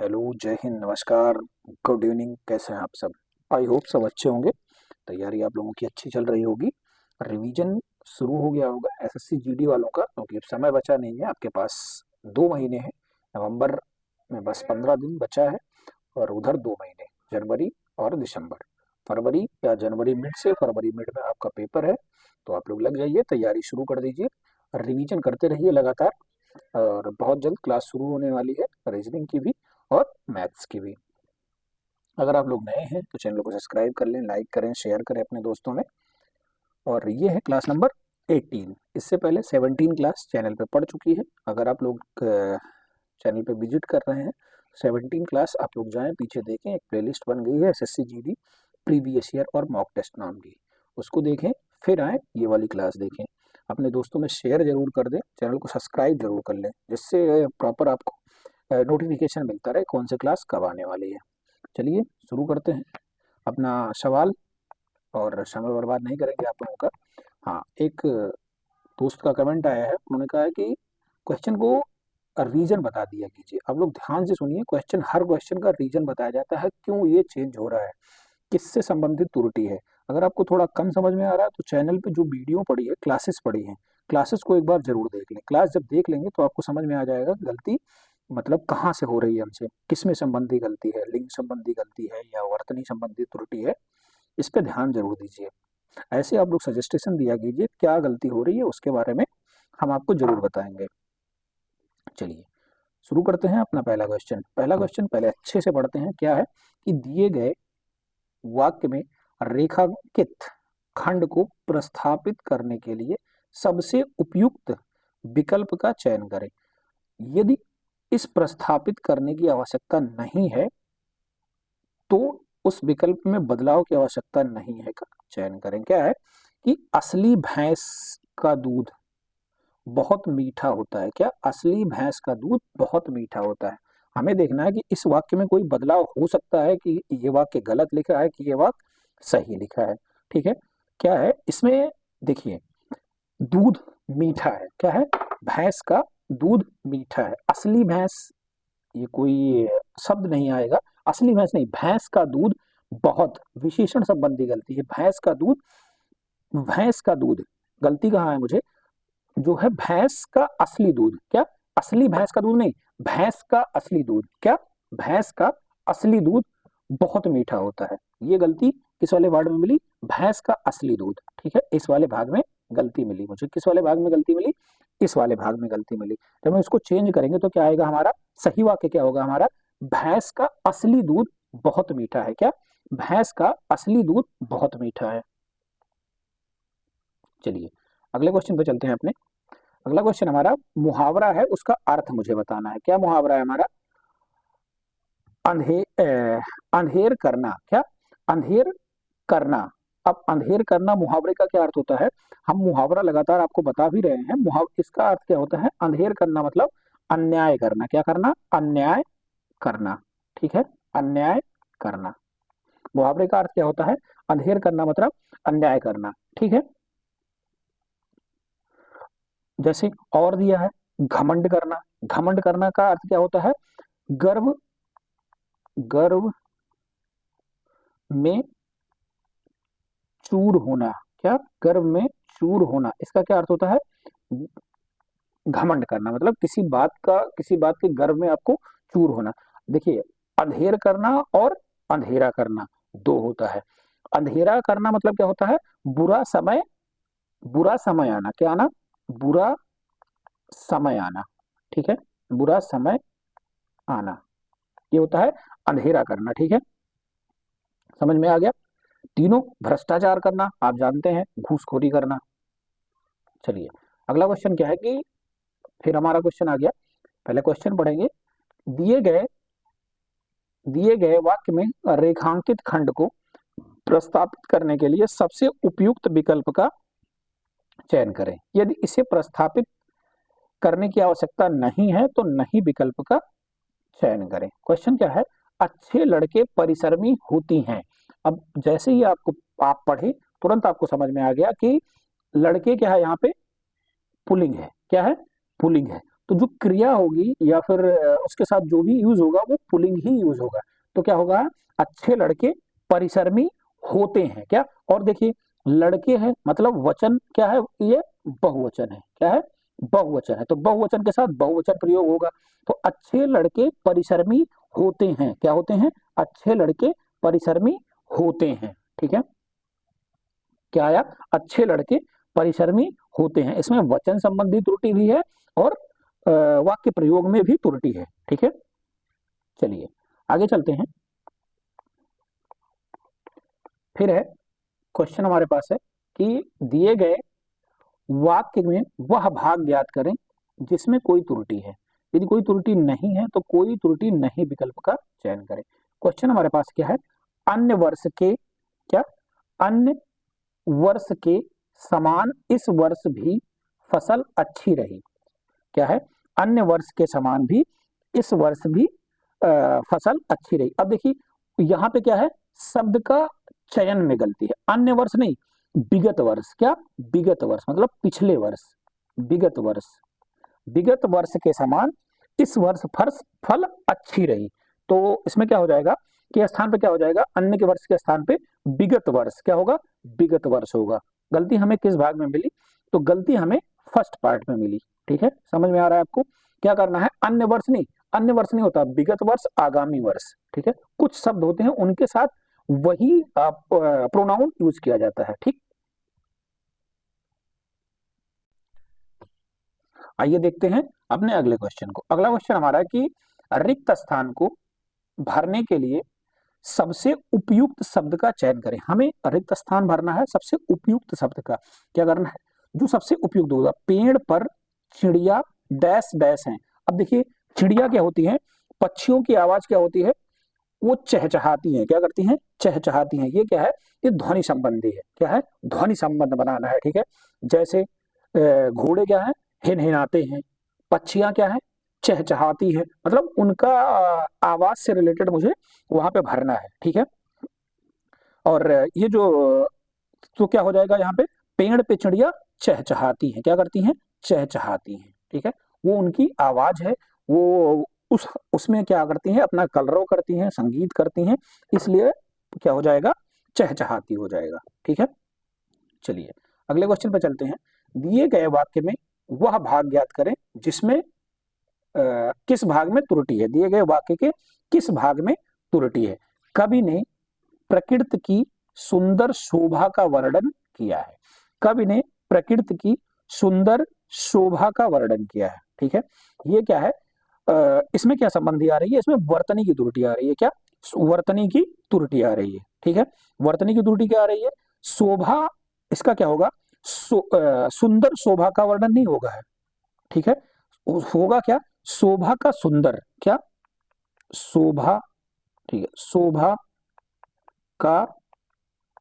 Hello, जय हिंद, नमस्कार, good evening. कैसे हैं आप सब? आई होप सब अच्छे होंगे। तैयारी आप लोगों की अच्छी चल रही होगी। रिवीजन शुरू हो गया होगा एसएससी जीडी वालों का, क्योंकि अब समय बचा नहीं है आपके पास। 2 महीने हैं। नवंबर में बस 15 दिन बचा है, और उधर 2 महीने, जनवरी और दिसंबर। फरवरी या जनवरी मिड से फरवरी मिड में आपका पेपर है। तो आप लोग लग जाइए, तैयारी शुरू कर दीजिए, रिवीजन करते रहिए लगातार। और बहुत जल्द क्लास शुरू होने वाली है, रीजनिंग की भी और मैथ्स की भी। अगर आप लोग नए हैं तो चैनल को सब्सक्राइब कर लें, लाइक करें, शेयर करें अपने दोस्तों में। और ये है क्लास नंबर 18। इससे पहले 17 क्लास चैनल पे पढ़ चुकी है। अगर आप लोग चैनल पे विजिट कर रहे हैं, 17 क्लास आप लोग जाएं, पीछे देखें, एक प्लेलिस्ट बन गई है एसएससी जीडी प्रीवियस ईयर और मॉक टेस्ट नाम की। उसको देखें, फिर आए ये वाली क्लास देखें। अपने दोस्तों में शेयर जरूर कर दें, चैनल को सब्सक्राइब जरूर कर लें, जिससे प्रॉपर आपको नोटिफिकेशन मिलता रहे कौन सी क्लास कब आने वाली है। चलिए शुरू करते हैं अपना सवाल, और समय बर्बाद नहीं करेंगे आप लोगों का। हाँ, एक दोस्त का कमेंट आया है, उन्होंने कहा है कि क्वेश्चन को रीजन बता दिया कीजिए। आप लोग ध्यान से सुनिए, क्वेश्चन, हर क्वेश्चन का रीजन बताया जाता है, क्यों ये चेंज हो रहा है, किससे संबंधित त्रुटि है। अगर आपको थोड़ा कम समझ में आ रहा है तो चैनल पे जो वीडियो पड़ी है, क्लासेस पड़ी हैं, क्लासेस को एक बार जरूर देख लें। क्लास जब देख लेंगे तो आपको समझ में आ जाएगा गलती मतलब कहाँ से हो रही है हमसे, किस में संबंधी गलती है, लिंग संबंधी गलती है या वर्तनी संबंधी त्रुटि है। इस पे ध्यान जरूर दीजिए। ऐसे आप लोग सजेस्टेशन दिया कीजिए, क्या गलती हो रही है उसके बारे में हम आपको जरूर बताएंगे। चलिए शुरू करते हैं अपना पहला क्वेश्चन। पहला क्वेश्चन पहले अच्छे से पढ़ते हैं। क्या है कि दिए गए वाक्य में रेखांकित खंड को प्रस्थापित करने के लिए सबसे उपयुक्त विकल्प का चयन करें। यदि इस प्रस्थापित करने की आवश्यकता नहीं है तो उस विकल्प में बदलाव की आवश्यकता नहीं है का चयन करें। क्या है कि असली भैंस का दूध बहुत मीठा होता है। क्या? असली भैंस का दूध बहुत मीठा होता है। हमें देखना है कि इस वाक्य में कोई बदलाव हो सकता है, कि ये वाक्य गलत लिखा है कि ये वाक्य सही लिखा है। ठीक है, क्या है इसमें? देखिए, दूध मीठा है। क्या है? भैंस का दूध मीठा है। असली भैंस, ये कोई शब्द नहीं आएगा। असली भैंस नहीं, भैंस का दूध बहुत, विशेषण संबंधी गलती है। भैंस का दूध, भैंस का दूध, गलती कहाँ है मुझे, जो है भैंस का असली दूध। क्या? असली भैंस का दूध नहीं, भैंस का असली दूध। क्या? भैंस का असली दूध बहुत मीठा होता है। ये गलती किस वाले वर्ड में मिली? भैंस का असली दूध। ठीक है, इस वाले भाग में गलती मिली मुझे। किस वाले भाग में गलती मिली? इस वाले भाग में गलती मिली। जब हम इसको चेंज करेंगे तो क्या आएगा हमारा? सही वाक्य क्या होगा हमारा? भैंस का असली दूध बहुत मीठा है। क्या? भैंस का असली दूध बहुत मीठा है। चलिए अगले क्वेश्चन पे चलते हैं अपने। अगला क्वेश्चन हमारा मुहावरा है, उसका अर्थ मुझे बताना है। क्या मुहावरा है हमारा? अंधेर करना। क्या? अंधेर करना। अब अंधेर करना मुहावरे का क्या अर्थ होता है? हम मुहावरा लगातार आपको बता भी रहे हैं। इसका अर्थ क्या होता है? अंधेर करना मतलब अन्याय करना। क्या करना? अन्याय करना। ठीक है, अन्याय करना। मुहावरे का अर्थ क्या होता है? अंधेर करना मतलब अन्याय करना। ठीक है, जैसे और दिया है घमंड करना। घमंड करना का अर्थ क्या होता है? गर्व, गर्व में चूर होना। क्या? गर्व में चूर होना, इसका क्या अर्थ होता है? घमंड करना मतलब किसी बात के गर्व में आपको चूर होना। देखिए, अंधेर करना और अंधेरा करना दो होता है। अंधेरा करना मतलब क्या होता है? बुरा समय, बुरा समय आना। क्या आना? बुरा समय आना। ठीक है, बुरा समय आना, ये होता है अंधेरा करना। ठीक है, समझ में आ गया? तीनों, भ्रष्टाचार करना आप जानते हैं, घूसखोरी करना। चलिए अगला क्वेश्चन क्या है कि फिर हमारा क्वेश्चन आ गया। पहले क्वेश्चन पढ़ेंगे। दिए गए दिए गए वाक्य में रेखांकित खंड को प्रस्तावित करने के लिए सबसे उपयुक्त विकल्प का चयन करें। यदि इसे प्रस्तावित करने की आवश्यकता नहीं है तो नहीं विकल्प का चयन करें। क्वेश्चन क्या है? अच्छे लड़के परिश्रमी होती हैं। अब जैसे ही आप पढ़े, तुरंत आपको समझ में आ गया कि लड़के क्या है यहाँ पे? पुल्लिंग है। क्या है? पुल्लिंग है। तो जो क्रिया होगी या फिर उसके साथ जो भी यूज होगा वो पुलिंग ही यूज होगा। तो क्या होगा, अच्छे लड़के परिश्रमी होते हैं क्या। और देखिए लड़के हैं मतलब वचन क्या है, ये बहुवचन है, क्या है, बहुवचन है, तो बहुवचन के साथ बहुवचन प्रयोग होगा। तो अच्छे लड़के परिश्रमी होते हैं, क्या होते हैं, अच्छे लड़के परिश्रमी होते हैं। ठीक है, क्या आया, अच्छे लड़के परिश्रमी होते हैं। इसमें वचन संबंधी त्रुटि भी है और वाक्य प्रयोग में भी त्रुटि है। ठीक है, चलिए आगे चलते हैं। फिर है क्वेश्चन हमारे पास है कि दिए गए वाक्य में वह भाग ज्ञात करें जिसमें कोई त्रुटि है। यदि कोई त्रुटि नहीं है तो कोई त्रुटि नहीं विकल्प का चयन करें। क्वेश्चन हमारे पास क्या है, अन्य वर्ष के, क्या, अन्य वर्ष के समान इस वर्ष भी फसल अच्छी रही। क्या है, अन्य वर्ष के समान भी इस वर्ष भी फसल अच्छी रही। अब देखिए यहाँ पे क्या है, शब्द का चयन में गलती है, अन्य वर्ष नहीं विगत वर्ष, क्या, विगत वर्ष मतलब पिछले वर्ष, विगत वर्ष, विगत वर्ष के समान इस वर्ष फल अच्छी रही। तो इसमें क्या हो जाएगा कि स्थान पे क्या हो जाएगा, अन्य के वर्ष के स्थान पे विगत वर्ष क्या होगा, विगत वर्ष होगा। गलती हमें किस भाग में मिली, तो गलती हमें फर्स्ट पार्ट में मिली। ठीक है, समझ में आ रहा है आपको, क्या करना है, अन्य वर्ष नहीं, अन्य वर्ष नहीं होता, विगत वर्ष आगामी वर्ष। ठीक है, कुछ शब्द होते हैं उनके साथ वही प्रोनाउन यूज किया जाता है। ठीक, आइए देखते हैं अपने अगले क्वेश्चन को। अगला क्वेश्चन हमारा है कि रिक्त स्थान को भरने के लिए सबसे उपयुक्त शब्द का चयन करें। हमें रिक्त स्थान भरना है, सबसे उपयुक्त शब्द का क्या करना है, जो सबसे उपयुक्त होगा। पेड़ पर चिड़िया डैश डैश हैं। अब देखिए चिड़िया क्या होती है, पक्षियों की आवाज क्या होती है, वो चहचहाती हैं, क्या करती हैं, चहचहाती हैं। ये क्या है, ये ध्वनि संबंधी है, क्या है, ध्वनि संबंध बनाना है। ठीक है, जैसे घोड़े क्या है, हिनहिनाते हैं, पक्षियां क्या है, चहचहाती है, मतलब उनका आवाज से रिलेटेड मुझे वहां पे भरना है। ठीक है, और ये जो तो क्या हो जाएगा यहाँ पे, पेड़ पे चिड़िया चहचहाती हैं, क्या करती हैं, चहचहाती हैं। ठीक है, वो उनकी आवाज है, वो उसमें क्या करती हैं, अपना कलरव करती हैं, संगीत करती हैं, इसलिए क्या हो जाएगा, चहचहाती हो जाएगा। ठीक है, चलिए अगले क्वेश्चन पे चलते हैं। दिए गए वाक्य में वह भाग ज्ञात करें जिसमें किस भाग में त्रुटि है। दिए गए वाक्य के किस भाग में त्रुटि है। कवि ने प्रकृति की सुंदर शोभा का वर्णन किया है। कवि ने प्रकृति की सुंदर शोभा का वर्णन किया है। ठीक है, ये क्या है, इसमें क्या संबंधी आ रही है, इसमें वर्तनी की त्रुटि आ रही है, क्या, वर्तनी की त्रुटि आ रही है। ठीक है, वर्तनी की त्रुटि क्या आ रही है, शोभा, इसका क्या होगा, सुंदर शोभा का वर्णन नहीं होगा है। ठीक है, होगा क्या, शोभा का सुंदर, क्या, शोभा, ठीक है, शोभा का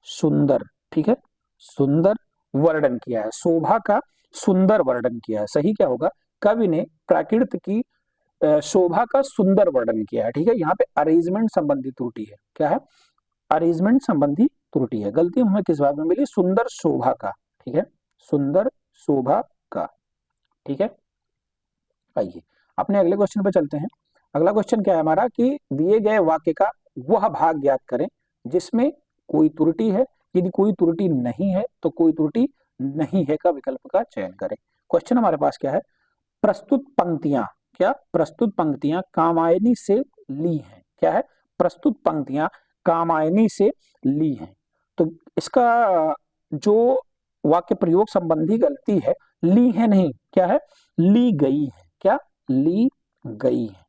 सुंदर, ठीक है, सुंदर वर्णन किया है, शोभा का सुंदर वर्णन किया है। सही क्या होगा, कवि ने प्रकृति की शोभा का सुंदर वर्णन किया है। ठीक है, यहाँ पे अरेंजमेंट संबंधी त्रुटि है, क्या है, अरेंजमेंट संबंधी त्रुटि है। गलती हमें किस भाग में मिली, सुंदर शोभा का। ठीक है, सुंदर शोभा का। ठीक है, आइए अपने अगले क्वेश्चन पे चलते हैं। अगला क्वेश्चन क्या है हमारा कि दिए गए वाक्य का वह भाग ज्ञात करें जिसमें कोई त्रुटि है। यदि कोई त्रुटि नहीं है तो कोई त्रुटि नहीं है का विकल्प का चयन करें। क्वेश्चन हमारे पास क्या है, प्रस्तुत पंक्तियां, क्या, प्रस्तुत पंक्तियां कामायनी से ली हैं। क्या है, प्रस्तुत पंक्तियां कामायनी से ली हैं। तो इसका जो वाक्य प्रयोग संबंधी गलती है, ली है नहीं, क्या है, ली गई है, क्या, ली गई है।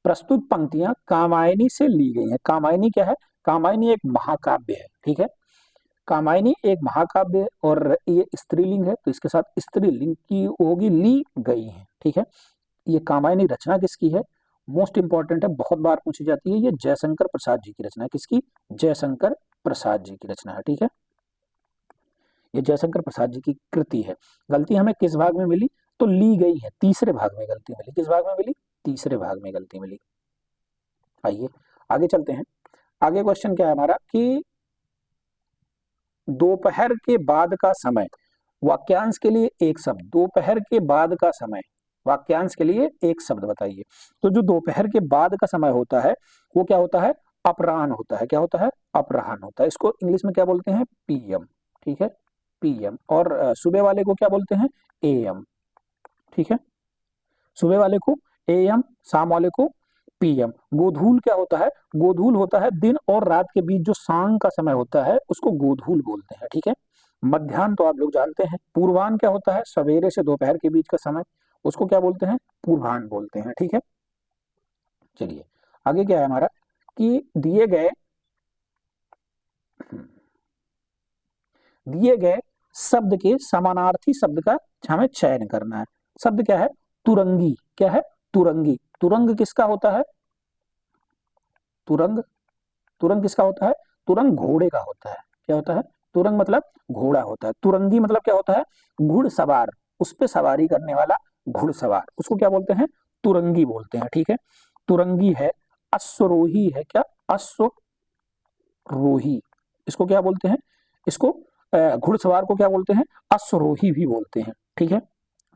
प्रस्तुत पंक्तियां कामायनी से ली गई हैं। कामायनी क्या है, कामायनी एक महाकाव्य है। ठीक है, कामायनी एक महाकाव्य है और ये स्त्रीलिंग है, तो इसके साथ स्त्रीलिंग की होगी ली गई है। ठीक है, ये कामायनी रचना किसकी है, मोस्ट इंपॉर्टेंट है, बहुत बार पूछी जाती है, ये जयशंकर प्रसाद जी की रचना है। किसकी, जयशंकर प्रसाद जी की रचना है। ठीक है, ये जयशंकर प्रसाद जी की कृति है। गलती हमें किस भाग में मिली, तो ली गई है, तीसरे भाग में गलती मिली। किस भाग में मिली, तीसरे भाग में गलती मिली। आइए आगे चलते हैं। आगे क्वेश्चन क्या है हमारा कि दोपहर के बाद का समय, वाक्यांश के लिए एक शब्द, दोपहर के बाद का समय, वाक्यांश के लिए एक शब्द बताइए। तो जो दोपहर के बाद का समय होता है वो क्या होता है? अपराह्न होता है। क्या होता है? अपराह्न होता है। इसको इंग्लिश में क्या बोलते हैं? पीएम। ठीक है, पीएम। और सुबह वाले को क्या बोलते हैं? एएम। ठीक है, सुबह वाले को एएम, शाम वाले को पीएम। गोधूल क्या होता है? गोधूल होता है दिन और रात के बीच जो सांग का समय होता है उसको गोधूल बोलते हैं। ठीक है, मध्याह्न तो आप लोग जानते हैं। पूर्वाह्न क्या होता है? सवेरे से दोपहर के बीच का समय, उसको क्या बोलते हैं? पूर्वाह्न बोलते हैं। ठीक है, चलिए आगे क्या है हमारा कि दिए गए शब्द के समानार्थी शब्द का हमें चयन करना है। शब्द क्या है? तुरंगी। क्या है? तुरंगी। तुरंग किसका होता है? तुरंग। तुरंग किसका होता है? तुरंग घोड़े का होता है। क्या होता है? तुरंग मतलब घोड़ा होता है। तुरंगी मतलब क्या होता है? घुड़सवार, उस पे सवारी करने वाला घुड़सवार, उसको क्या बोलते हैं? तुरंगी बोलते हैं। ठीक है, तुरंगी है। अश्वरोही है। क्या? अश्वरोही, इसको क्या बोलते हैं? इसको घुड़सवार को क्या बोलते हैं? अश्वरोही भी बोलते हैं। ठीक है,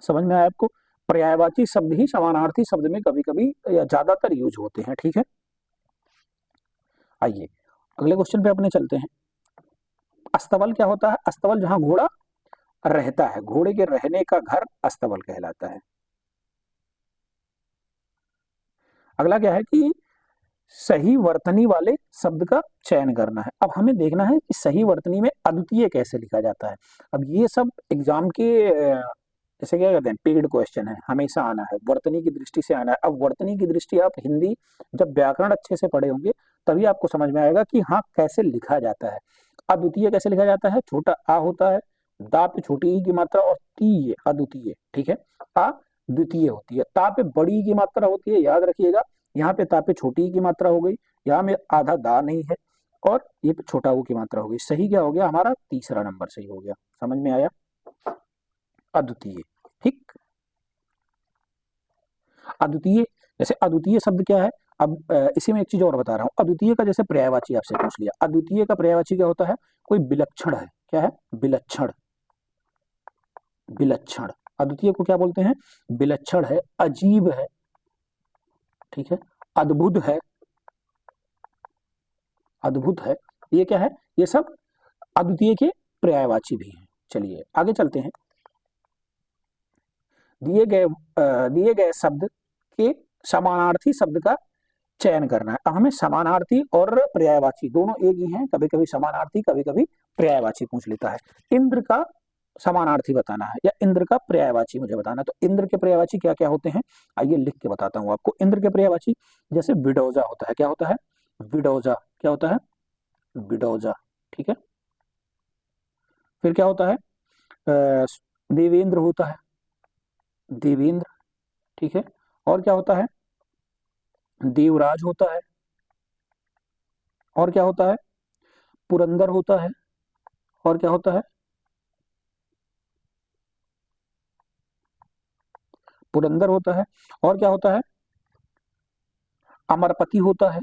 समझ में आया आपको? पर्यायवाची शब्द ही समानार्थी शब्द में कभी कभी या ज्यादातर यूज होते हैं। ठीक है, आइए अगले क्वेश्चन पे अपने चलते हैं। अस्तबल क्या होता है? अस्तबल जहां घोड़ा रहता है, घोड़े के रहने का घर अस्तबल कहलाता है। अगला क्या है कि सही वर्तनी वाले शब्द का चयन करना है। अब हमें देखना है कि सही वर्तनी में अद्वितीय कैसे लिखा जाता है। अब ये सब एग्जाम के जैसे क्या कहते हैं पेड क्वेश्चन है, हमेशा आना है, वर्तनी की दृष्टि से आना है। अब वर्तनी की दृष्टि आप हिंदी जब व्याकरण अच्छे से पढ़े होंगे तभी आपको समझ में आएगा कि हाँ कैसे लिखा जाता है। अद्वितीय कैसे लिखा जाता है? छोटा आ होता है, दा पे छोटी ई की मात्रा और तीय अद्वितीय। ठीक है, आ द्वितीय होती है, ता पे बड़ी ई की मात्रा होती है, याद रखिएगा। यहाँ पे ता पे छोटी ई की मात्रा हो गई, यहाँ में आधा दा नहीं है और ये पे छोटा ऊ की मात्रा हो गई। सही क्या हो गया हमारा? तीसरा नंबर सही हो गया। समझ में आया? अद्वितीय। ठीक, अद्वितीय, जैसे अद्वितीय शब्द क्या है? अब इसी में एक चीज और बता रहा हूँ। अद्वितीय का जैसे पर्यायवाची आपसे पूछ लिया, अद्वितीय का पर्यायवाची क्या होता है? कोई विलक्षण है। क्या है? विलक्षण। विलक्षण, अद्वितीय को क्या बोलते हैं? विलक्षण है, अजीब है। ठीक है, अद्भुत है। अद्भुत है, ये क्या है? ये सब अद्वितीय के पर्यायवाची भी हैं। चलिए आगे चलते हैं। दिए गए शब्द के समानार्थी शब्द का चयन करना है। अब हमें समानार्थी और पर्यायवाची दोनों एक ही हैं, कभी कभी समानार्थी कभी कभी पर्यायवाची पूछ लेता है। इंद्र का समानार्थी बताना है या इंद्र का पर्यायवाची मुझे बताना है। तो इंद्र के पर्यायवाची क्या क्या होते हैं आइए लिख के बताता हूँ आपको। इंद्र के पर्यायवाची जैसे विडोजा होता है। क्या होता है? विडोजा। क्या होता है? विडोजा। ठीक है, फिर क्या होता है? देवेंद्र होता है। देवेंद्र। ठीक है, और क्या होता है? देवराज होता है। और क्या होता है? पुरंदर होता है। और क्या होता है? पुरंदर होता है। और क्या होता है? अमरपति होता है।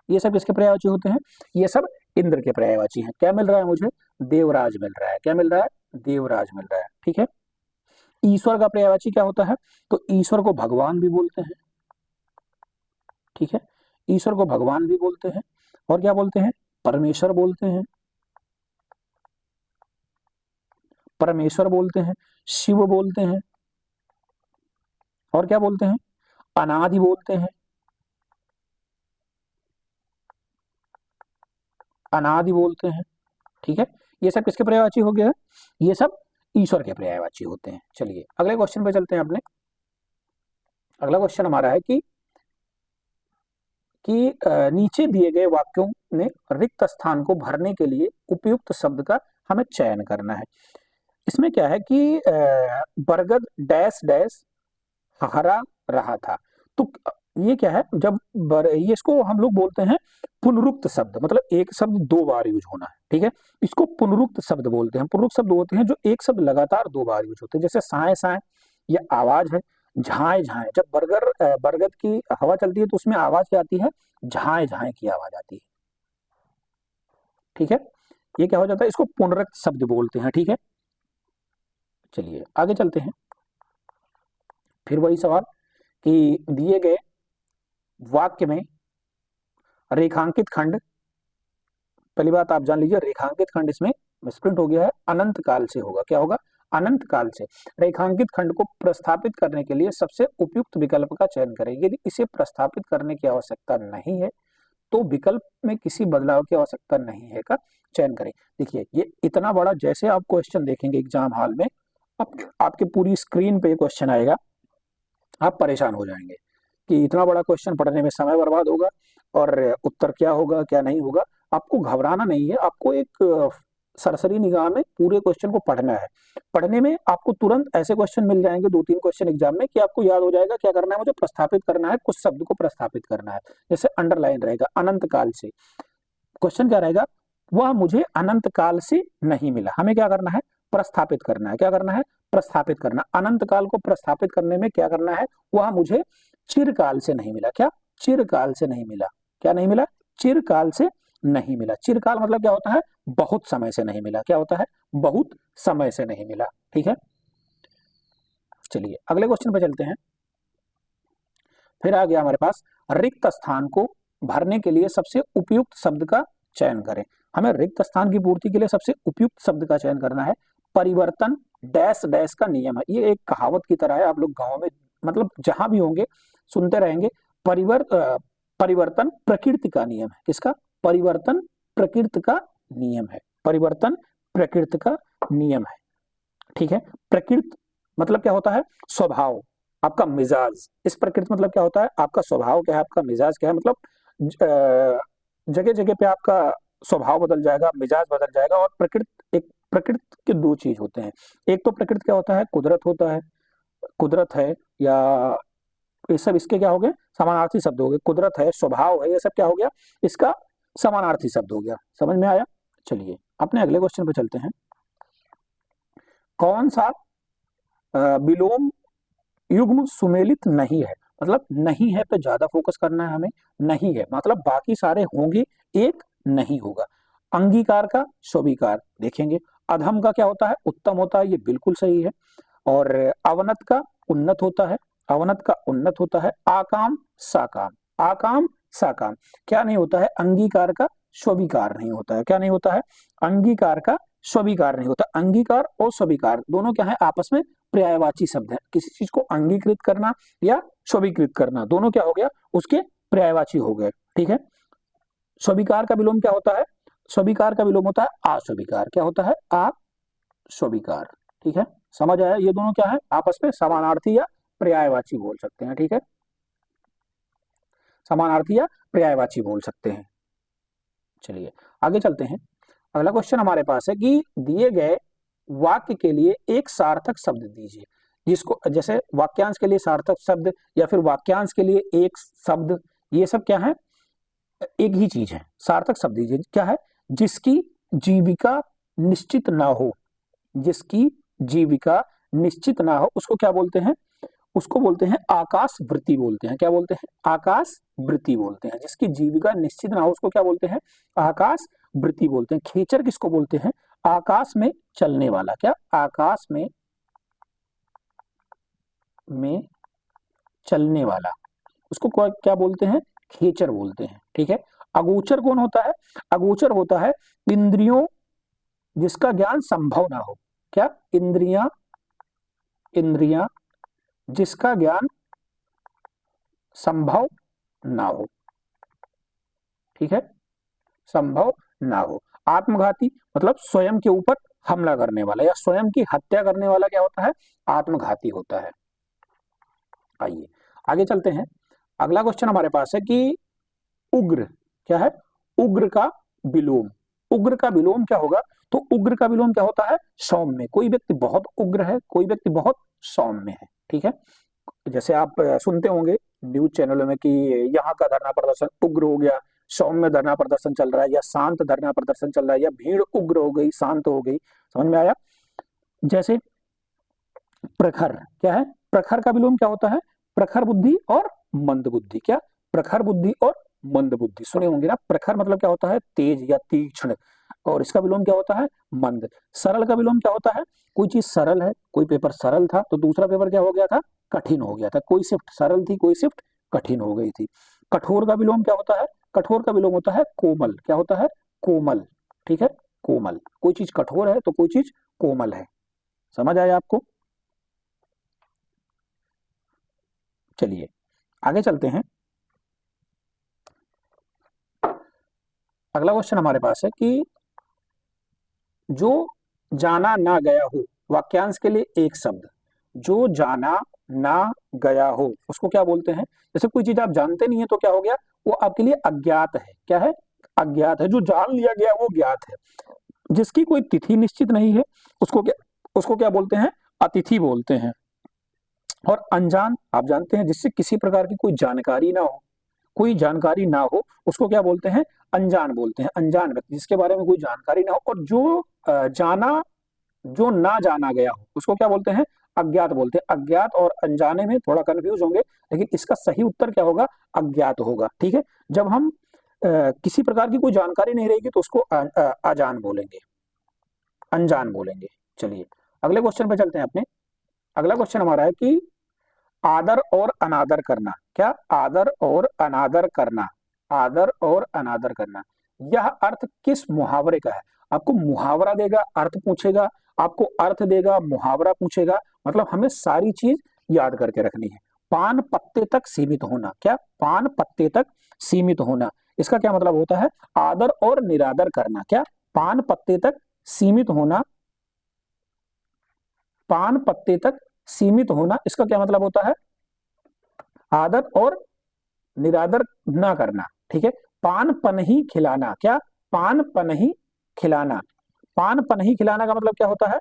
ये सब किसके पर्यायवाची होते हैं? ये सब इंद्र के पर्यायवाची हैं। क्या मिल रहा है मुझे? देवराज मिल रहा है। क्या मिल रहा है? देवराज मिल रहा है। ठीक है, ईश्वर का पर्यायवाची क्या होता है? तो ईश्वर को भगवान भी बोलते हैं। ठीक है, ईश्वर को भगवान भी बोलते हैं। और क्या बोलते हैं? परमेश्वर बोलते हैं। परमेश्वर बोलते हैं, शिव बोलते हैं। और क्या बोलते हैं? अनादि बोलते हैं। अनादि बोलते हैं। ठीक है, ये सब किसके पर्यायवाची हो गया? ये सब ईश्वर के पर्यायवाची होते हैं। चलिए अगले क्वेश्चन पे चलते हैं अपने। अगला क्वेश्चन हमारा है कि नीचे दिए गए वाक्यों में रिक्त स्थान को भरने के लिए उपयुक्त शब्द का हमें चयन करना है। इसमें क्या है कि बरगद डैश डैश हरा रहा था। तो ये क्या है? जब ये इसको हम लोग बोलते हैं पुनरुक्त शब्द, मतलब एक शब्द दो बार यूज होना है। ठीक है, इसको पुनरुक्त शब्द बोलते हैं। पुनरुक्त शब्द होते हैं जो एक शब्द लगातार दो बार यूज होते हैं, जैसे साए साए, ये आवाज है। झाए झाए, जब बरगद की हवा चलती है तो उसमें आवाज क्या आती है? झाए झाए की आवाज आती है। ठीक है, ये क्या हो जाता है? इसको पुनरुक्त शब्द बोलते हैं। ठीक है, चलिए आगे चलते हैं। फिर वही सवाल कि दिए गए वाक्य में रेखांकित खंड, पहली बात आप जान लीजिए, रेखांकित खंड इसमें मिसप्रिंट हो गया है, अनंत काल से होगा। क्या होगा? अनंत काल से। रेखांकित खंड को प्रस्थापित करने के लिए सबसे उपयुक्त विकल्प का चयन करें। यदि इसे प्रस्थापित करने की आवश्यकता नहीं है तो विकल्प में किसी बदलाव की आवश्यकता नहीं है का चयन करें। देखिए ये इतना बड़ा, जैसे आप क्वेश्चन देखेंगे एग्जाम हॉल में, आपके पूरी स्क्रीन पे क्वेश्चन आएगा, आप परेशान हो जाएंगे कि इतना बड़ा क्वेश्चन पढ़ने में समय बर्बाद होगा और उत्तर क्या होगा क्या नहीं होगा। आपको घबराना नहीं है, आपको एक सरसरी निगाह में पूरे क्वेश्चन को पढ़ना है। पढ़ने में आपको तुरंत ऐसे क्वेश्चन मिल जाएंगे, 2-3 क्वेश्चन एग्जाम में, कि आपको याद हो जाएगा क्या करना है, मुझे प्रस्थापित करना है, कुछ शब्द को प्रस्थापित करना है। जैसे अंडरलाइन रहेगा अनंत काल से, क्वेश्चन क्या रहेगा, वह मुझे अनंत काल से नहीं मिला। हमें क्या करना है? प्रस्थापित करना है। क्या करना है? प्रस्थापित करना। अनंत काल को प्रस्थापित करने में क्या करना है? वह मुझे चिरकाल से नहीं मिला। क्या? चिरकाल से नहीं मिला। क्या नहीं मिला? चिरकाल से नहीं मिला। चिरकाल मतलब क्या होता है? बहुत समय से नहीं मिला। क्या होता है? बहुत समय से नहीं मिला। ठीक है, चलिए अगले क्वेश्चन पे चलते हैं। फिर आ गया हमारे पास, रिक्त स्थान को भरने के लिए सबसे उपयुक्त शब्द का चयन करें। हमें रिक्त स्थान की पूर्ति के लिए सबसे उपयुक्त शब्द का चयन करना है। परिवर्तन डैश डैश का नियम है। ये एक कहावत की तरह है, आप लोग गांव में मतलब जहां भी होंगे सुनते रहेंगे। परिवर्तन प्रकृति का नियम है। किसका? परिवर्तन प्रकृति का नियम है। परिवर्तन प्रकृति का नियम है। ठीक है, प्रकृति मतलब क्या होता है? स्वभाव, आपका मिजाज। इस प्रकृति मतलब क्या होता है? आपका स्वभाव क्या है, आपका मिजाज क्या है। मतलब जगह जगह पे आपका स्वभाव बदल जाएगा, मिजाज बदल जाएगा। और प्रकृति, एक प्रकृति के दो चीज होते हैं। एक तो प्रकृति क्या होता है? कुदरत होता है, कुदरत है, या ये सब इसके क्या हो गए? समानार्थी शब्द हो गए। कुदरत है, स्वभाव है, ये सब क्या हो गया? इसका समानार्थी शब्द हो गया। समझ में आया? चलिए अपने अगले क्वेश्चन पे चलते हैं। कौन सा विलोम युग्म सुमेलित नहीं है? मतलब नहीं है पे ज्यादा फोकस करना है हमें। नहीं है मतलब बाकी सारे होंगे, एक नहीं होगा। अंगीकार का स्वीकार देखेंगे। अधम का क्या होता है? उत्तम होता है, ये बिल्कुल सही है। और अवनत का उन्नत होता है, अवनत का उन्नत होता है। आकाम साकाम, आकाम साकाम क्या नहीं होता है? अंगीकार का स्वीकार नहीं होता है। क्या नहीं होता है? अंगीकार का स्वीकार नहीं होता। अंगीकार और स्वीकार दोनों क्या है? आपस में पर्यायवाची शब्द है। किसी चीज को अंगीकृत करना या स्वीकृत करना, दोनों क्या हो गया? उसके पर्यायवाची हो गए। ठीक है, स्वीकार का विलोम क्या होता है? स्वीकार का विलोम होता है अस्वीकार। क्या होता है? अस्वीकार। ठीक है, समझ आया? ये दोनों क्या है? आपस में समानार्थी या पर्यायवाची बोल सकते हैं। ठीक है, समानार्थी या पर्यायवाची बोल सकते हैं। चलिए आगे चलते हैं। अगला क्वेश्चन हमारे पास है कि दिए गए वाक्य के लिए एक सार्थक शब्द दीजिए। जिसको, जैसे वाक्यांश के लिए सार्थक शब्द या फिर वाक्यांश के लिए एक शब्द, ये सब क्या है? एक ही चीज है। सार्थक शब्द दीजिए। क्या है? जिसकी जीविका निश्चित ना हो। जिसकी जीविका निश्चित ना हो उसको क्या बोलते हैं? उसको बोलते हैं आकाश वृत्ति बोलते हैं। क्या बोलते हैं? आकाश वृत्ति बोलते हैं। जिसकी जीविका निश्चित ना हो उसको क्या बोलते हैं? आकाश वृत्ति बोलते हैं। खेचर किसको बोलते हैं? आकाश में चलने वाला। क्या? आकाश में चलने वाला, उसको क्या बोलते हैं? खेचर बोलते हैं। ठीक है, अगोचर कौन होता है? अगोचर होता है इंद्रियों जिसका ज्ञान संभव ना हो। क्या? इंद्रियां, इंद्रियां जिसका ज्ञान संभव ना हो। ठीक है, संभव ना हो। आत्मघाती मतलब स्वयं के ऊपर हमला करने वाला या स्वयं की हत्या करने वाला क्या होता है? आत्मघाती होता है। आइए आगे चलते हैं। अगला क्वेश्चन हमारे पास है कि उग्र क्या है? उग्र का विलोम। उग्र का विलोम क्या होगा? तो उग्र का विलोम क्या होता है? सौम्य। कोई व्यक्ति बहुत उग्र है, कोई व्यक्ति बहुत सौम्य है। ठीक है, जैसे आप सुनते होंगे न्यूज चैनलों में कि यहाँ का धरना प्रदर्शन उग्र हो गया, सौम्य धरना प्रदर्शन चल रहा है, या शांत धरना प्रदर्शन चल रहा है, या भीड़ उग्र हो गई, शांत हो गई। समझ में आया? जैसे प्रखर क्या है? प्रखर का विलोम क्या होता है? प्रखर बुद्धि और मंद बुद्धि। क्या? प्रखर बुद्धि और मंद बुद्धि सुने होंगे ना। प्रखर मतलब क्या होता है? तेज या तीक्ष्ण। और इसका विलोम क्या होता है? मंद। सरल का विलोम क्या होता है? कोई चीज सरल है, कोई पेपर सरल था तो दूसरा पेपर क्या हो गया था? कठिन हो गया था। कोई शिफ्ट सरल थी, कोई शिफ्ट कठिन हो गई थी। कठोर का विलोम क्या होता है? कठोर का विलोम होता है कोमल। क्या होता है? कोमल। ठीक है, कोमल। कोई चीज कठोर है तो कोई चीज कोमल है। समझ आया आपको? चलिए आगे चलते हैं। अगला क्वेश्चन हमारे पास है कि जो जाना ना गया हो, वाक्यांश के लिए एक शब्द। जो जाना ना गया हो उसको क्या बोलते हैं? जैसे कोई चीज आप जानते नहीं है तो क्या हो गया? वो आपके लिए अज्ञात है। क्या है? अज्ञात है। जो जान लिया गया वो ज्ञात है। जिसकी कोई तिथि निश्चित नहीं है उसको क्या बोलते हैं? अतिथि बोलते हैं। और अनजान आप जानते हैं, जिससे किसी प्रकार की कोई जानकारी ना हो, कोई जानकारी ना हो उसको क्या बोलते हैं? अनजान बोलते हैं। अनजान व्यक्ति, जिसके बारे में कोई जानकारी ना हो। और जो जाना, जो ना जाना गया हो उसको क्या बोलते हैं? अज्ञात बोलते हैं। अज्ञात और अनजाने में थोड़ा कंफ्यूज होंगे, लेकिन इसका सही उत्तर क्या होगा? अज्ञात होगा। ठीक है, जब हम किसी प्रकार की कोई जानकारी नहीं रहेगी तो उसको अजान बोलेंगे, अनजान बोलेंगे। चलिए अगले क्वेश्चन पे चलते हैं अपने। अगला क्वेश्चन हमारा है कि आदर और अनादर करना। क्या? आदर और अनादर करना। आदर और अनादर करना, यह अर्थ किस मुहावरे का है? आपको मुहावरा देगा, अर्थ पूछेगा, आपको अर्थ देगा, मुहावरा पूछेगा। मतलब हमें सारी चीज याद करके रखनी है। पान पत्ते तक सीमित होना। क्या? पान पत्ते तक सीमित होना, इसका क्या मतलब होता है? आदर और निरादर करना। क्या? पान पत्ते तक सीमित होना। पान पत्ते तक सीमित होना, इसका क्या मतलब होता है? आदर और निरादर ना करना। ठीक है, पान पनही खिलाना। क्या? पान पनही खिलाना। पान पनही खिलाना का मतलब क्या होता है?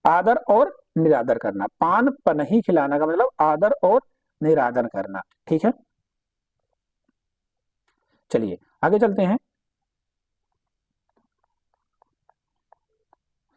आदर और निरादर करना। पान पनही खिलाना का मतलब आदर और निरादर करना। ठीक है, चलिए आगे चलते हैं।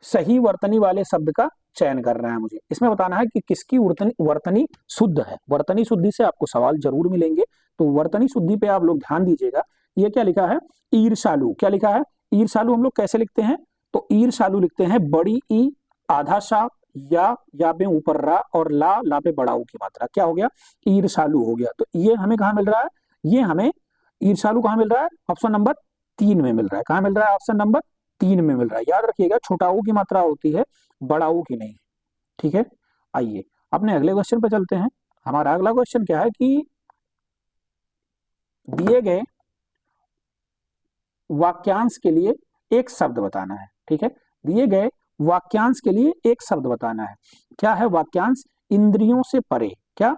सही वर्तनी वाले शब्द का चयन करना है मुझे। इसमें बताना है कि किसकी वर्तनी शुद्ध है। वर्तनी शुद्धि से आपको सवाल जरूर मिलेंगे, तो वर्तनी शुद्धि पे आप लोग ध्यान दीजिएगा। ये क्या लिखा है? ईर्षालु। क्या लिखा है? ईर्षालु हम लोग कैसे लिखते हैं? तो ईर्षालु लिखते हैं बड़ी ई, आधा सा, या पे ऊपर रा, और ला पे बड़ा ऊ की मात्रा। क्या हो गया? ईर्षालु हो गया। तो ये हमें कहाँ मिल रहा है? ये हमें ईर्षालु कहाँ मिल रहा है? ऑप्शन नंबर 3 में मिल रहा है। कहाँ मिल रहा है? ऑप्शन नंबर 3 में मिल रहा है। याद रखिएगा, छोटा ऊ की मात्रा होती है, बड़ा ऊ की नहीं। ठीक है, आइए अपने अगले क्वेश्चन पे चलते हैं। हमारा अगला क्वेश्चन क्या है कि दिए गए वाक्यांश के लिए एक शब्द बताना है। ठीक है, दिए गए वाक्यांश के लिए एक शब्द बताना है। क्या है वाक्यांश? इंद्रियों से परे। क्या?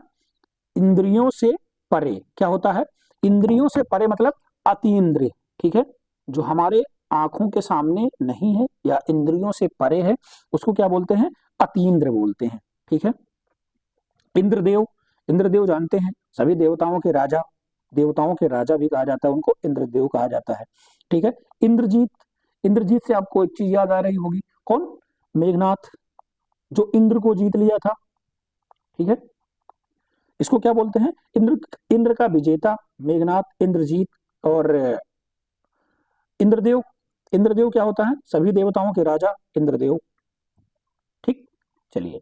इंद्रियों से परे क्या होता है? इंद्रियों से परे मतलब अतीन्द्रिय। ठीक है, जो हमारे आंखों के सामने नहीं है या इंद्रियों से परे है उसको क्या बोलते हैं? अतीन्द्र बोलते हैं। ठीक है, इंद्रदेव। इंद्रदेव जानते हैं, सभी देवताओं के राजा। देवताओं के राजा भी कहा जाता है उनको, इंद्रदेव कहा जाता है। ठीक है, इंद्रजीत। इंद्रजीत से आपको एक चीज याद आ रही होगी, कौन? मेघनाथ, जो इंद्र को जीत लिया था। ठीक है, इसको क्या बोलते हैं? इंद्र। इंद्र का विजेता मेघनाथ, इंद्रजीत। और इंद्रदेव। इंद्रदेव क्या होता है? सभी देवताओं के राजा इंद्रदेव। ठीक, चलिए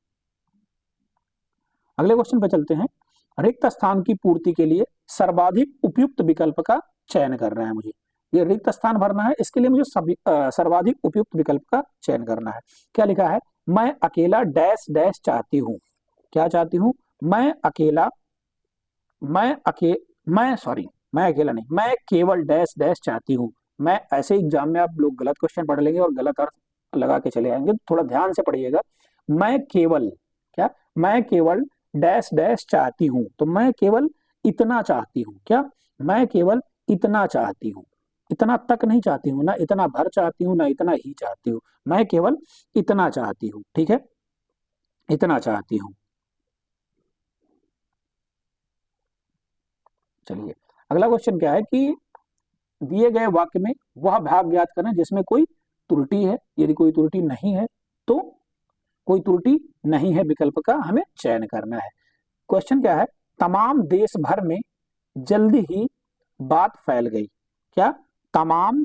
अगले क्वेश्चन पर चलते हैं। रिक्त स्थान की पूर्ति के लिए सर्वाधिक उपयुक्त विकल्प का चयन करना है मुझे। ये रिक्त स्थान भरना है, इसके लिए मुझे सर्वाधिक उपयुक्त विकल्प का चयन करना है। क्या लिखा है? मैं अकेला डैश डैश चाहती हूँ। क्या चाहती हूँ? मैं अकेला, मैं अके मैं सॉरी, मैं अकेला नहीं, मैं केवल डैश डैश चाहती हूँ। मैं ऐसे एग्जाम में आप लोग गलत क्वेश्चन पढ़ लेंगे और गलत अर्थ लगा के चले आएंगे, थोड़ा ध्यान से पढ़िएगा। मैं केवल, क्या? मैं केवल डैश डैश चाहती हूँ, तो मैं केवल इतना चाहती हूँ। क्या? मैं केवल इतना चाहती हूँ। इतना तक नहीं चाहती हूँ, ना इतना भर चाहती हूँ, ना इतना ही चाहती हूँ। मैं केवल इतना चाहती हूँ। ठीक है, इतना चाहती हूँ। चलिए अगला क्वेश्चन क्या है कि दिए गए वाक्य में वह भाग ज्ञात करें जिसमें कोई त्रुटि है। यदि कोई त्रुटि नहीं है तो कोई त्रुटि नहीं है विकल्प का हमें चयन करना है। क्वेश्चन क्या है? तमाम देश भर में जल्दी ही बात फैल गई। क्या? तमाम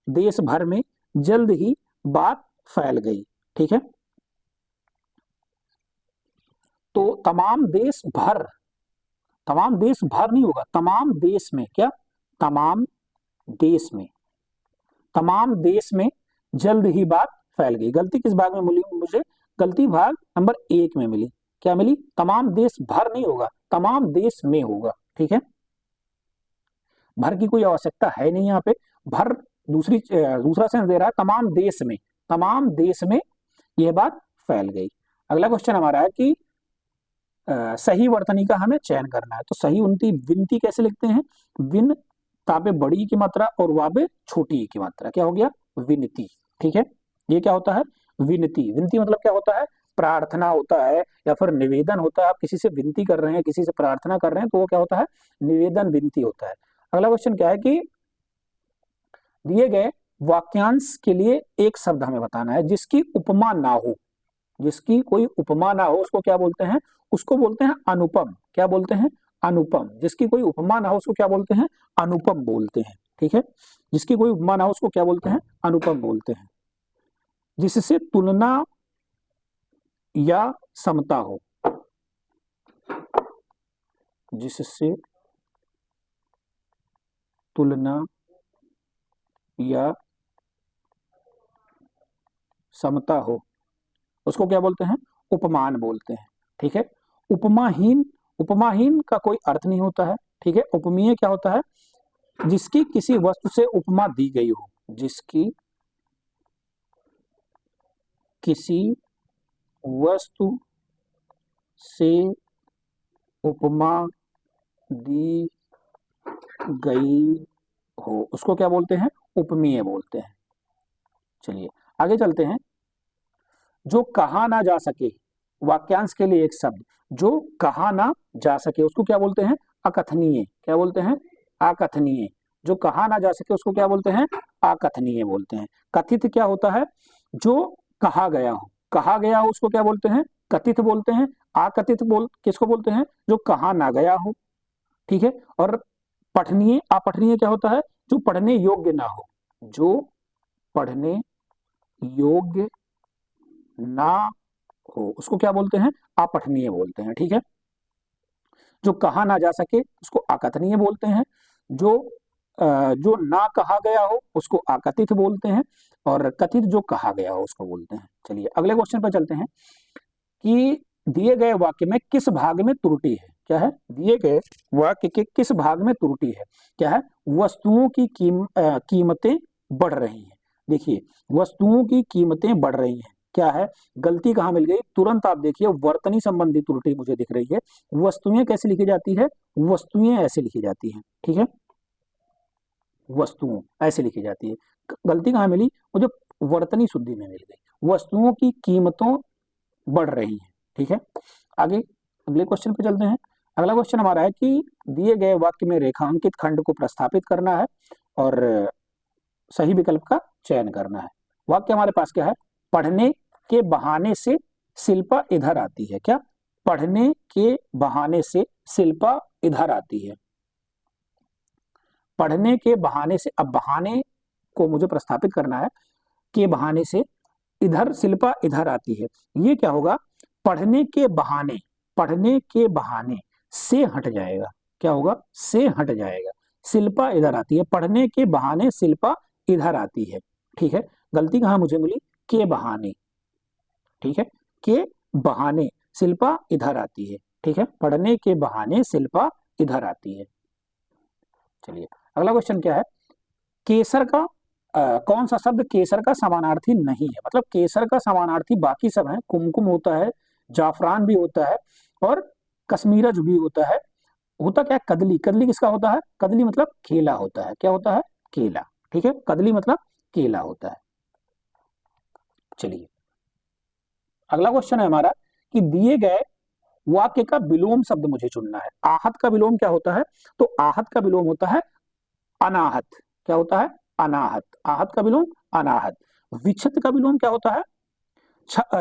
देश भर में जल्द ही बात फैल गई। ठीक है, तो तमाम देश भर नहीं होगा, तमाम देश में, क्या, तमाम देश में, तमाम देश में जल्द ही बात फैल गई। गलती किस भाग में मिली मुझे? गलती भाग नंबर 1 में मिली। क्या मिली? तमाम देश भर नहीं होगा, तमाम देश में होगा। ठीक है, भर की कोई आवश्यकता है नहीं यहाँ पे। भर दूसरा सेंस दे रहा है, तमाम देश में यह बात फैल गई। अगला क्वेश्चन हमारा है कि सही वर्तनी का हमें चयन करना है। तो सही विनती कैसे लिखते हैं? विन तापे बड़ी की मात्रा और वाबे छोटी की मात्रा, क्या हो गया? विनती। ठीक है, ये क्या होता है? विनती। विनती मतलब क्या होता है? प्रार्थना होता है या फिर निवेदन होता है। आप किसी से विनती कर रहे हैं, किसी से प्रार्थना कर रहे हैं, तो वो क्या होता है? निवेदन, विनती होता है। अगला क्वेश्चन क्या है कि दिए गए वाक्यांश के लिए एक शब्द हमें बताना है जिसकी उपमा ना हो। जिसकी कोई उपमा ना हो उसको क्या बोलते हैं? उसको बोलते हैं अनुपम। क्या बोलते हैं? अनुपम। जिसकी कोई उपमा ना हो उसको क्या बोलते हैं? अनुपम बोलते हैं। ठीक है, जिसकी कोई उपमा ना हो उसको क्या बोलते हैं? अनुपम बोलते हैं। जिससे तुलना या समता हो, जिससे तुलना या समता हो उसको क्या बोलते हैं? उपमान बोलते हैं। ठीक है, उपमाहीन का कोई अर्थ नहीं होता है। ठीक है, उपमीय क्या होता है? जिसकी किसी वस्तु से उपमा दी गई हो, जिसकी किसी वस्तु से उपमा दी गई हो उसको क्या बोलते हैं? उपमीय बोलते हैं। चलिए आगे चलते हैं। जो कहा ना जा सके, वाक्यांश के लिए एक शब्द जो कहा ना जा सके उसको क्या बोलते हैं? अकथनीय। क्या बोलते हैं? अकथनीय। जो कहा ना जा सके उसको क्या बोलते हैं? अकथनीय बोलते हैं। कथित क्या होता है? जो कहा गया हो, कहा गया हो उसको क्या बोलते हैं? कथित बोलते हैं। अकथित किसको बोलते हैं? जो कहा ना गया हो। ठीक है, और पठनीय, अपठनीय क्या होता है? जो पढ़ने योग्य ना हो, जो पढ़ने योग्य ना हो उसको क्या बोलते हैं? अपठनीय बोलते हैं। ठीक है, जो कहा ना जा सके उसको अकथनीय बोलते हैं। जो ना कहा गया हो उसको अकथित बोलते हैं, और कथित जो कहा गया हो उसको बोलते हैं। चलिए अगले क्वेश्चन पर चलते हैं कि दिए गए वाक्य में किस भाग में त्रुटि है? क्या है? दिए गए वाक्य के किस भाग में त्रुटि है? क्या है? वस्तुओं की कीमतें बढ़ रही हैं। देखिए, वस्तुओं की कीमतें बढ़ रही हैं, क्या है? गलती कहाँ मिल गई? तुरंत आप देखिए, वर्तनी संबंधी त्रुटि मुझे दिख रही है। वस्तुएं कैसे लिखी जाती है? वस्तुएं ऐसे लिखी जाती हैं। ठीक है, वस्तुओं ऐसे लिखी जाती है। गलती कहाँ मिली? मुझे वर्तनी शुद्धि में मिल गई। वस्तुओं की कीमतों बढ़ रही है। ठीक है, आगे अगले क्वेश्चन पे चलते हैं। अगला क्वेश्चन हमारा है कि दिए गए वाक्य में रेखांकित खंड को प्रस्थापित करना है और सही विकल्प का चयन करना है। वाक्य हमारे पास क्या है? पढ़ने के बहाने से शिल्पा इधर आती है। क्या? पढ़ने के बहाने से शिल्पा इधर आती है। पढ़ने के बहाने से, अब बहाने को मुझे प्रस्थापित करना है। के बहाने से इधर शिल्पा इधर आती है, ये क्या होगा? पढ़ने के बहाने, पढ़ने के बहाने से हट जाएगा। क्या होगा? से हट जाएगा। शिल्पा इधर आती है, पढ़ने के बहाने शिल्पा इधर आती है। ठीक है, गलती कहाँ मुझे मिली? के बहाने। ठीक है, के बहाने शिल्पा इधर आती है। ठीक है, पढ़ने के बहाने शिल्पा इधर आती है। चलिए अगला क्वेश्चन क्या है? केसर का कौन सा शब्द केसर का समानार्थी नहीं है? मतलब केसर का समानार्थी बाकी सब है। कुमकुम होता है, जाफरान भी होता है, और कश्मीरज भी होता है। होता क्या है? कदली। कदली किसका होता है? कदली मतलब केला होता है। क्या होता है? केला। ठीक है, कदली मतलब केला होता है। चलिए अगला क्वेश्चन है हमारा कि दिए गए वाक्य का विलोम शब्द मुझे चुनना है। आहत का विलोम क्या होता है? तो आहत का विलोम होता है अनाहत। क्या होता है? अनाहत। आहत का विलोम अनाहत। विच्छत का विलोम क्या होता है?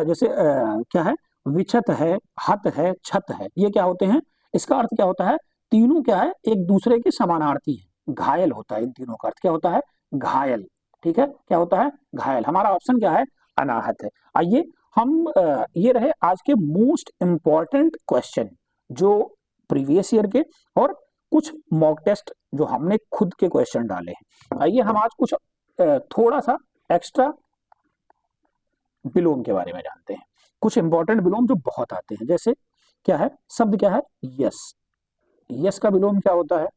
जैसे क्या है? विच्छत है, हत है, छत है, ये क्या होते हैं? इसका अर्थ क्या होता है? तीनों क्या है? एक दूसरे के समानार्थी है। घायल होता है। इन तीनों का अर्थ क्या होता है? घायल। ठीक है, क्या होता है, घायल। हमारा ऑप्शन क्या है, अनाहत है। आइए हम ये रहे आज के मोस्ट इंपॉर्टेंट क्वेश्चन जो प्रीवियस ईयर के और कुछ मॉक टेस्ट जो हमने खुद के क्वेश्चन डाले हैं। आइए हम आज कुछ थोड़ा सा एक्स्ट्रा विलोम के बारे में जानते हैं। कुछ इंपॉर्टेंट विलोम जो बहुत आते हैं, जैसे क्या है, शब्द क्या है, यस। यस का विलोम क्या होता है,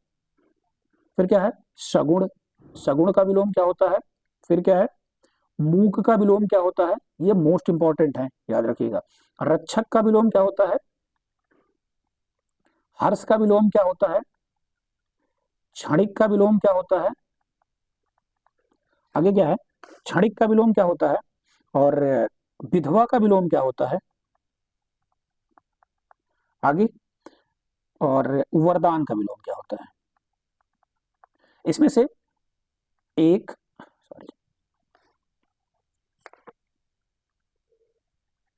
फिर क्या है, सगुण। सगुण का विलोम क्या होता है, फिर क्या है, मूक का विलोम क्या होता है, ये मोस्ट इंपॉर्टेंट है, याद रखिएगा। रक्षक का विलोम क्या होता है, हर्ष का विलोम क्या होता है, क्षणिक का विलोम क्या होता है, आगे क्या है, क्षणिक का विलोम क्या होता है, और विधवा का विलोम क्या होता है, आगे, और वरदान का विलोम क्या होता है। इसमें से एक, सॉरी,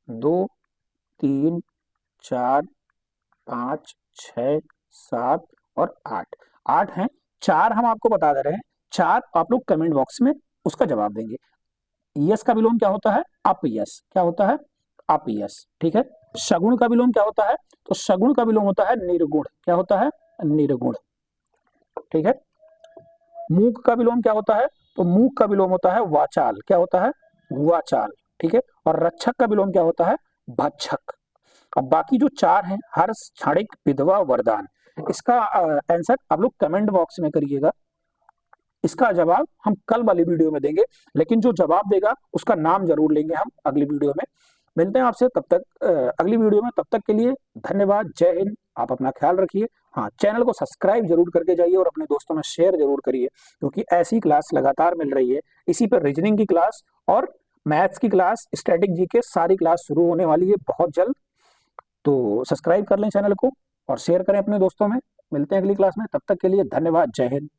2 3 4 5 6 7 और 8, 8 हैं। 4 हम आपको बता दे रहे हैं, 4 आप लोग कमेंट बॉक्स में उसका जवाब देंगे। यस का विलोम क्या होता है, अपयस। क्या होता है, अपयस, ठीक है। शगुन का विलोम क्या होता है, तो शगुन का विलोम होता है निर्गुण। क्या होता है, निर्गुण, ठीक है। मूक का विलोम क्या होता है, तो मूक का विलोम होता है वाचाल। क्या होता है, वाचाल, ठीक है। और रक्षक का विलोम क्या होता है, भक्षक। अब बाकी जो 4 हैं, हर्ष, क्षणिक, विधवा, वरदान, इसका आंसर आप लोग कमेंट बॉक्स में करिएगा। इसका जवाब हम कल वाली वीडियो में देंगे, लेकिन जो जवाब देगा उसका नाम जरूर लेंगे हम अगली वीडियो में। मिलते हैं आपसे तब तक अगली वीडियो में। तब तक के लिए धन्यवाद, जय हिंद। आप अपना ख्याल रखिए। हाँ, चैनल को सब्सक्राइब जरूर करके जाइए और अपने दोस्तों में शेयर जरूर करिए, क्योंकि ऐसी क्लास लगातार मिल रही है। इसी पर रीजनिंग की क्लास और मैथ्स की क्लास, स्टैटिक जीके, सारी क्लास शुरू होने वाली है बहुत जल्द। तो सब्सक्राइब कर लें चैनल को और शेयर करें अपने दोस्तों में। मिलते हैं अगली क्लास में, तब तक के लिए धन्यवाद, जय हिंद।